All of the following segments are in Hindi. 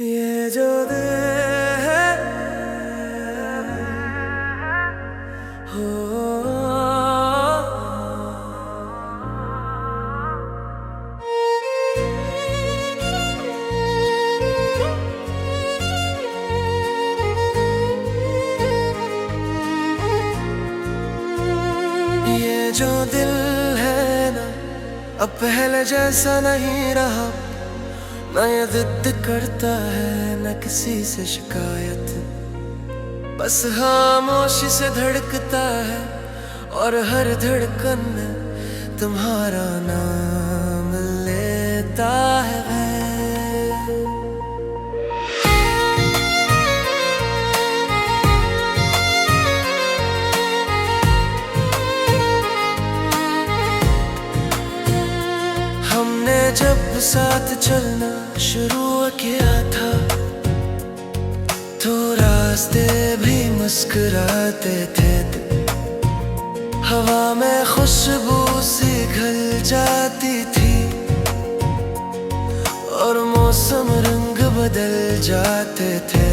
ये जो दिल है हो ये जो दिल है ना अब पहले जैसा नहीं रहा, ना ये जिद करता है न किसी से शिकायत, बस खामोशी से धड़कता है और हर धड़कन में तुम्हारा नाम लेता है। हमने जब साथ चलना शुरू किया था तो रास्ते भी मुस्कुराते थे, हवा में खुशबू सी घुल जाती थी और मौसम रंग बदल जाते थे।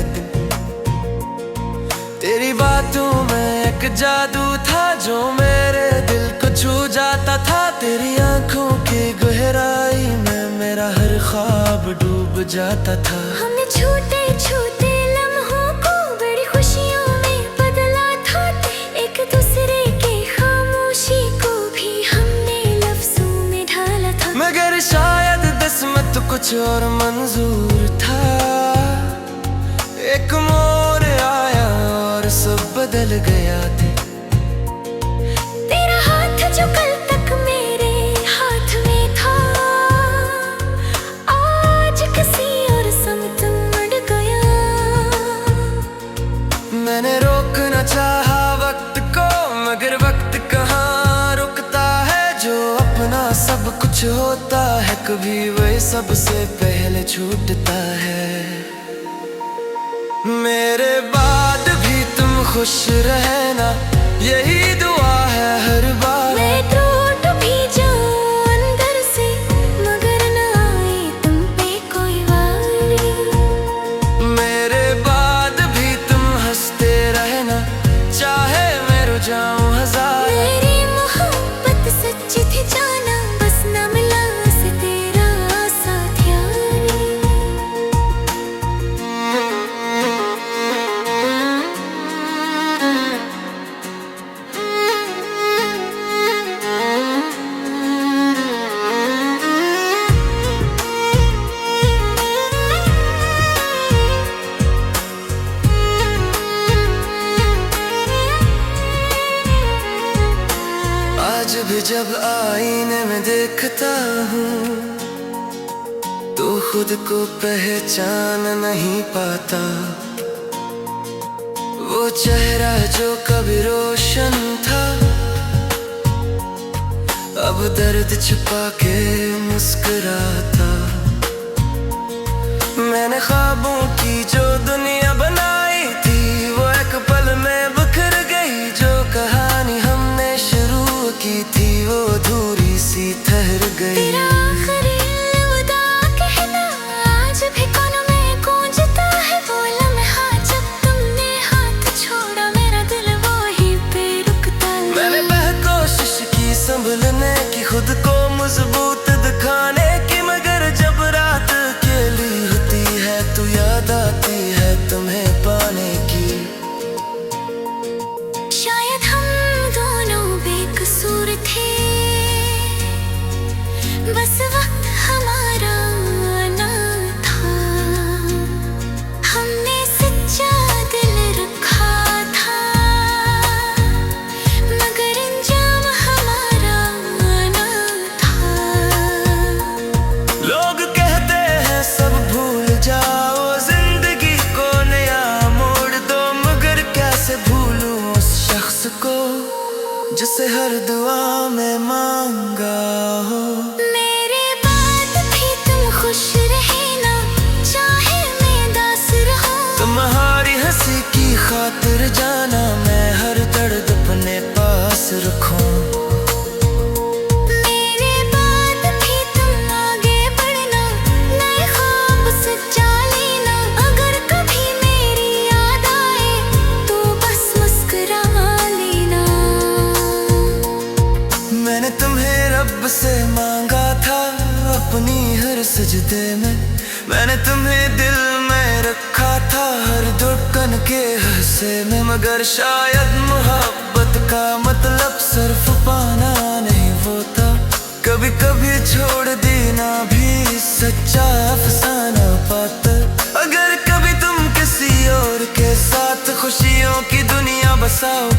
तेरी बातों में एक जादू था जो मेरे दिल को छू जाता था, तेरी आंखों की गहराई में मेरा हर ख्वाब डूब जाता था। हमने छोटे छोटे लम्हों को बड़ी खुशियों में बदला था, एक दूसरे के खामोशी को भी हमने लफ्जों में ढाला था। मगर शायद किस्मत कुछ और मंजूर था, एक मोड़ आया और सब बदल गया था। तेरा हाथ जो कल तक मेरे हाथ में था, आज किसी और संग मुड़ गया। मैंने रोकना चाहा वक्त को, मगर वक्त कहाँ रुकता है। जो अपना सब कुछ होता है कभी वही सबसे पहले छूटता है। मेरे बाद भी तुम खुश रहना, यही दुआ है हर बार। मैं टूट भी जाऊं अंदर से, मगर ना आए तुम पे कोई वारी। मेरे बाद भी तुम हंसते रहना, चाहे मैं रुक जाऊं हजार। मेरी मोहब्बत सच्ची थी जाना, बस ना मिला से तेरा साथ यारी। आज भी जब आईने में देखता हूँ तो खुद को पहचान नहीं पाता। वो चेहरा जो कभी रोशन था अब दर्द छुपा के मुस्कुराता। मैंने ख्वाबों की जो दुनिया बनाई थी वो एक पल में बिखर गई। जो कहानी हमने शुरू की थी वो अधूरी सी ठहर गई। तेरा आखिरी अलविदा कहना आज भी कानों में गूंजता है। वो लम्हा जब तुमने हाथ छोड़ा मेरा दिल वहीं पे रुकता है। मैंने कोशिश की संभलने की, खुद को मजबूत दिखाने की, मगर जब रात अकेली होती है तो याद आती है तुम्हें पाने की। शायद हम दोनों बेकसूर थे, बस वक्त हमारा ना था। हमने सच्चा दिल रखा था, मगर अंजाम हमारा ना था। लोग कहते हैं सब भूल जाओ, जिंदगी को नया मोड़ दो, मगर कैसे भूलूं उस शख्स को जिसे हर दुआ में मांगा हो। मेरे बाद भी तुम खुश रहना, चाहे मैं दास रहूं। तुम्हारी हंसी की खातिर जाना मैं हर दर्द अपने पास रखूं। मेरे बाद भी तुम आगे बढ़ना, नए ख्वाब सजा लेना। मैंने तुम्हें दिल में रखा था हर धड़कन के हिस्से में, मगर शायद मोहब्बत का मतलब सिर्फ पाना नहीं वो था। कभी कभी छोड़ देना भी सच्चा अफसाना पाता। अगर कभी तुम किसी और के साथ खुशियों की दुनिया बसाओ,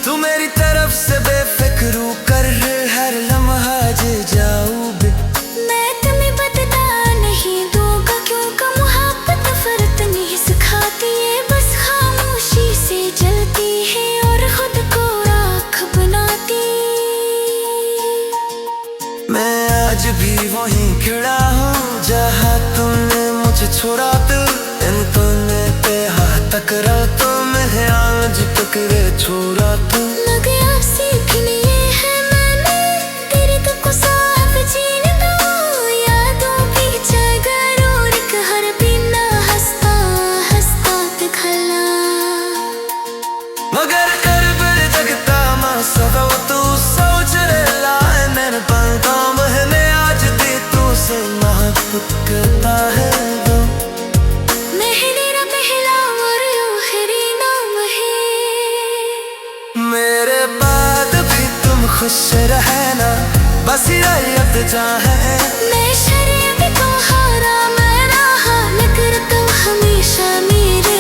तू मेरी तरफ से बेफिक्र कर हर लम्हा जी जाओगे। मैं तुम्हें बदला नहीं दूंगा क्योंकि मोहब्बत नफरत नहीं सिखाती है, बस खामोशी से जलती है और खुद को राख बनाती। मैं आज भी वहीं खड़ा हूँ जहाँ तुमने मुझे छोड़ा था। इन तुमने पे हाथ टकरा तो मैं आज पकड़े छोड़ा था। लगे आप सीख लिए है मैंने तेरे तो को साफ जीने दो, यादों पीछे गरूर हर बिना हंसता हंसता दिखला। मगर कर पर जगता मां सदा तू सोच रे लाए मैंने पलता महने आज दे तू से मोहब्बत करता है वो। मेरा पहला और आखिरी नाम है। मेरे बाद भी तुम खुश रहना बस यही जहाँ है। मैं शर्म को हारा मैं रहा लेकर तुम हमेशा मेरे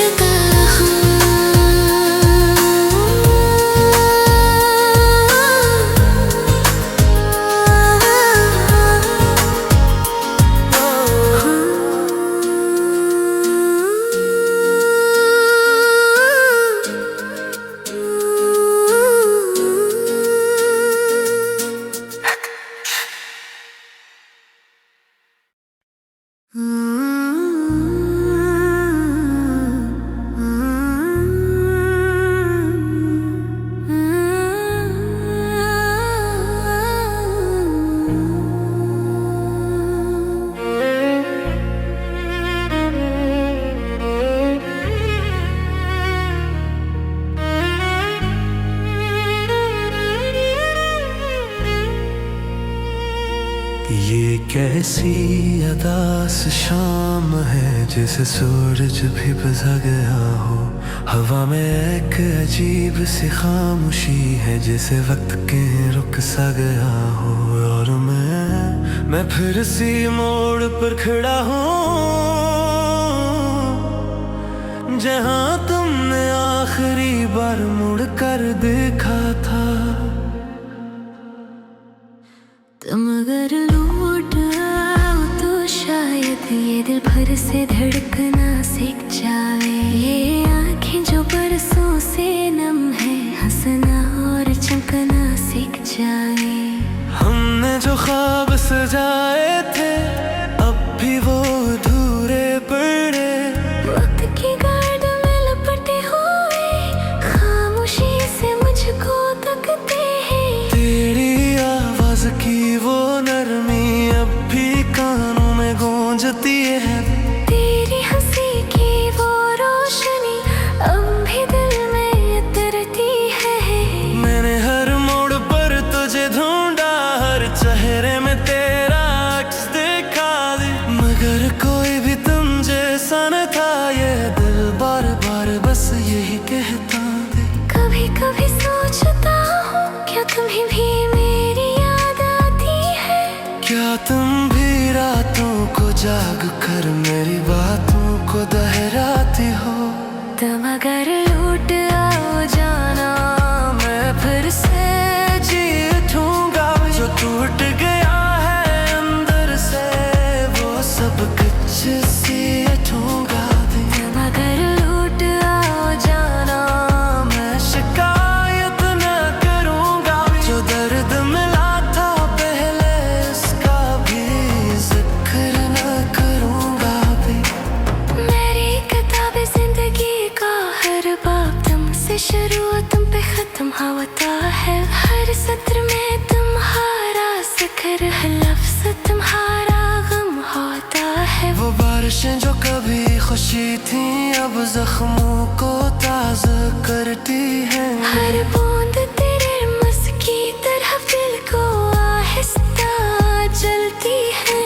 ये कैसी अदास शाम है जैसे सूरज भी बुझा गया हो। हवा में एक अजीब सी खामोशी है जैसे वक्त के रुक सा गया हो। और मैं फिर सी मोड़ पर खड़ा हूँ जहाँ तुमने आखिरी बार मुड़ कर देखा था। तुम अगर लौट आओ तो शायद ये दिल भर से धड़कना सीख जाए। ये आँखें जो बरसों से नम है हंसना और चमकना सीख जाए। हमने जो ख्वाब सजाए थे अब भी वो अधूरे पड़े। वक्त की गार्ड में लपटे हुए खामोशी से मुझको तकते हैं। तेरी आवाज की वो नरमी अब भी कानों में गूंजती है। तेरी हंसी की वो रोशनी अब भी दिल में उतरती है। मैंने हर मोड़ पर तुझे ढूंढा हर चेहरे में तेरा अक्स देखा दे, मगर कोई भी तुम जैसा न था। ये दिल बार बार बस यही कहता दे। कभी कभी सोचता हूँ क्या तुम्हें भी मेरी याद आती है। क्या तुम भी रातों को जाग कर मेरी बातों को दोहराती हो। तुम अगर लौट आओ जाना मैं फिर से जी उठूंगा। जो टूट गया है अंदर से वो सब कुछ सी उठूंगा। तुम अगर लौट आओ जाना मैं शिकायत न करूंगा। जो दर्द मिला था पहले उसका भी जिक्र न करूंगा भी। मेरी किताब जिंदगी का हर बाब तुमसे शुरू तुम पे खत्म होता है। हर सत्र में तुम्हारा जिक्र है लफ्ज़ तुम्हारा गम होता है। वो बारिशें जो कभी खुशी थी अब जख्मों को ताज़ा करती है। हर बूंद तेरे मस की तरह दिल को आहिस्ता जलती है।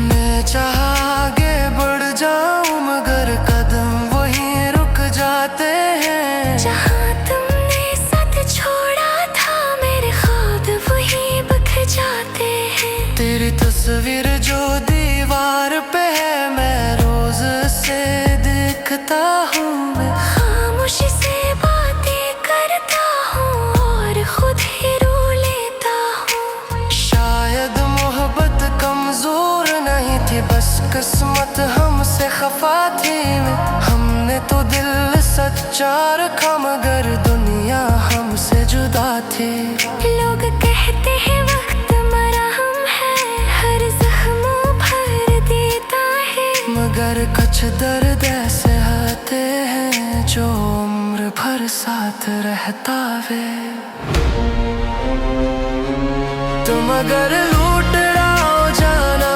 मैं चाहा आगे बढ़ जाऊं मगर कदम वहीं रुक जाते हैं। जहाँ तुमने साथ छोड़ा था मेरे ख्वाब वहीं बिखर जाते हैं। तेरी तस्वीर जो दीवार पे है मैं रोज से देखता हूँ। मैं खामोशी से बातें करता हूँ और खुद ही रो लेता हूँ। शायद मोहब्बत कमजोर नहीं थी, बस किस्मत हमसे खफा थी। हमने तो दिल सच्चा रखा मगर दुनिया हमसे जुदा थी। लोग कहते हैं वक्त मरहम है, हर जख्म भर देता है। मगर कुछ दर्द ऐसे आते हैं जो उम्र भर साथ रहता वे। तुम अगर लूट रहो जाना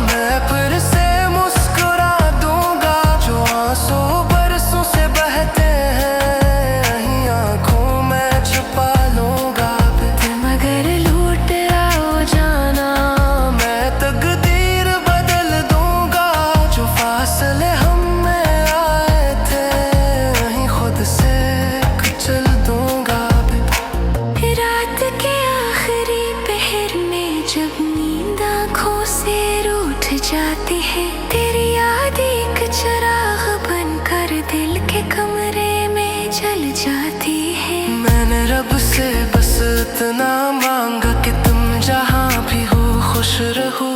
मैं फिर से मुस्कुरा दूंगा। जो आंसू बरसों से बहते हैं यहीं आंखों में छुपा लूंगा। तुम अगर लूट आओ जाना मैं तकदीर बदल दूंगा। जो फासले हम में आए थे वहीं खुद से कुचल दूंगा। रात के आखिरी पहर में जब नींद आँखों से रूठ जाती है, तेरी याद एक चिराग बनकर दिल के कमरे में जल जाती है। मैंने रब से बस इतना मांगा कि तुम जहाँ भी हो खुश रहो।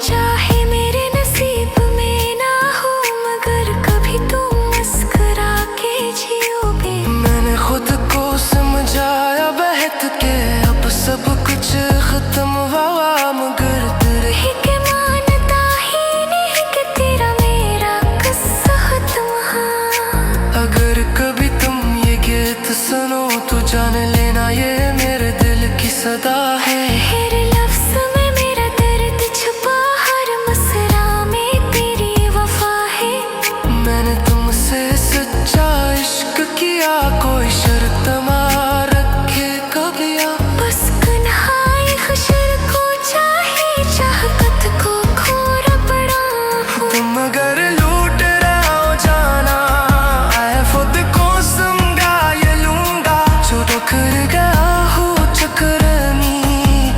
चाहे मेरे नसीब में ना हो मगर कभी तुम मुस्कुरा के जियोगे। मैंने खुद को समझाया बहत के अब सब कुछ खत्म हुआ मगर तेरे ही के मानता ही नहीं कि तेरा मेरा किस्सा खत्म हुआ। अगर कभी तुम ये गीत सुनो तो जान लेना ये मेरे दिल की सदा है। हर लफ्ज़ में मेरा दर्द छुपा, हर मुस्कुरा में तेरी वफा है। मैंने तुमसे सच्चा इश्क किया, कोई शर्त मार रखे कभी आ। बस कन्हाई खुशर को चाहे चाहत को खोना पड़ा हूँ। तुम अगर लूट रहे हो जाना मैं खुद को समझा ये लूंगा। जो टकर गया हूँ चकरनी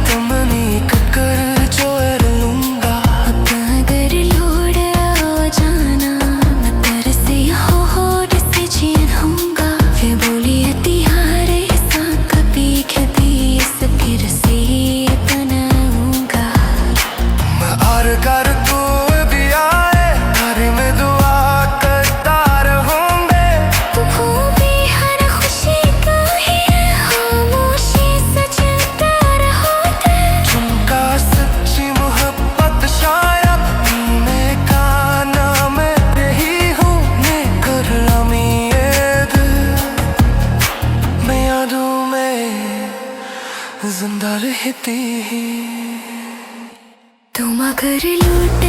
तुमनी ककर जो लूंगा। अगर लूट आओ जाना मैं तेरे से होड़ से जीऊंगा। फिर बोली हथियार ऐसा कभी कभी इस फिर से बनाऊंगा। मैं हर घर तू भी आए घर में दुआ करता रहूंगे। तू भी हर खुशी का ही खामोशी से चलता रहोगे। झुमका सच्ची मोहब्बत शायद पीने का नाम यही हूँ। लेकर उम्मीद मैं यादों में जिंदा रहती। तुम अगर लूट